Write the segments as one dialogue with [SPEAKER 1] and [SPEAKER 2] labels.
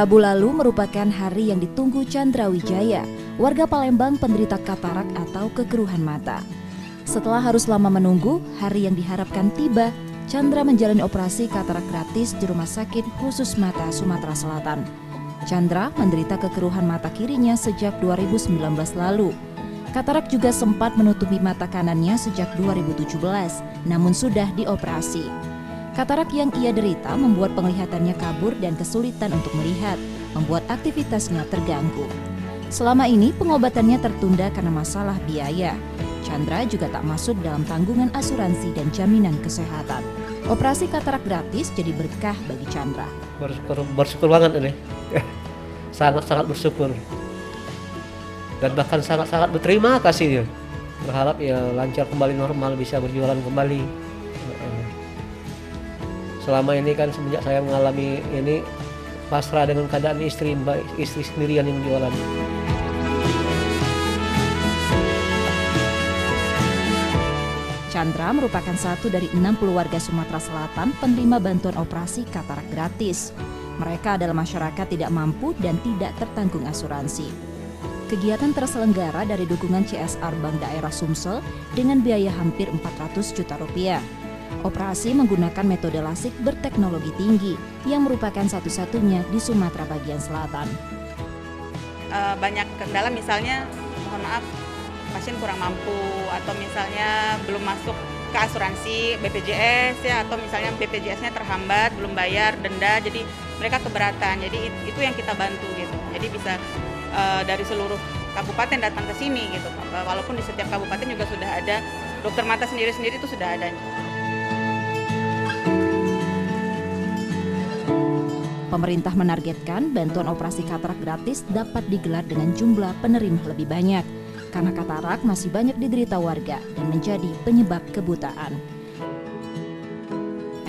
[SPEAKER 1] Rabu lalu merupakan hari yang ditunggu Chandra Wijaya, warga Palembang penderita katarak atau kekeruhan mata. Setelah harus lama menunggu, hari yang diharapkan tiba, Chandra menjalani operasi katarak gratis di Rumah Sakit Khusus Mata Sumatera Selatan. Chandra menderita kekeruhan mata kirinya sejak 2019 lalu. Katarak juga sempat menutupi mata kanannya sejak 2017, namun sudah dioperasi. Katarak yang ia derita membuat penglihatannya kabur dan kesulitan untuk melihat, membuat aktivitasnya terganggu. Selama ini pengobatannya tertunda karena masalah biaya. Chandra juga tak masuk dalam tanggungan asuransi dan jaminan kesehatan. Operasi katarak gratis jadi berkah bagi Chandra.
[SPEAKER 2] Bersyukur banget ini, sangat bersyukur. Dan bahkan sangat berterima kasih ya. Berharap ya lancar kembali normal, bisa berjualan kembali. Selama ini kan semenjak saya mengalami ini pasrah dengan keadaan istri sendirian yang jualan.
[SPEAKER 1] Chandra merupakan satu dari 60 warga Sumatera Selatan penerima bantuan operasi katarak gratis. Mereka adalah masyarakat tidak mampu dan tidak tertanggung asuransi. Kegiatan terselenggara dari dukungan CSR Bank Daerah Sumsel dengan biaya hampir 400 juta rupiah. Operasi menggunakan metode lasik berteknologi tinggi yang merupakan satu-satunya di Sumatera bagian selatan.
[SPEAKER 3] Banyak kendala, misalnya mohon maaf pasien kurang mampu atau misalnya belum masuk ke asuransi BPJS ya, atau misalnya BPJS-nya terhambat, belum bayar denda, jadi mereka keberatan. Jadi itu yang kita bantu gitu. Jadi bisa dari seluruh kabupaten datang ke sini gitu. Walaupun di setiap kabupaten juga sudah ada dokter mata sendiri-sendiri itu sudah ada.
[SPEAKER 1] Pemerintah menargetkan bantuan operasi katarak gratis dapat digelar dengan jumlah penerima lebih banyak, karena katarak masih banyak diderita warga dan menjadi penyebab kebutaan.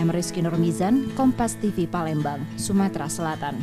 [SPEAKER 1] Rizky Nurmizan, Kompas TV Palembang, Sumatera Selatan.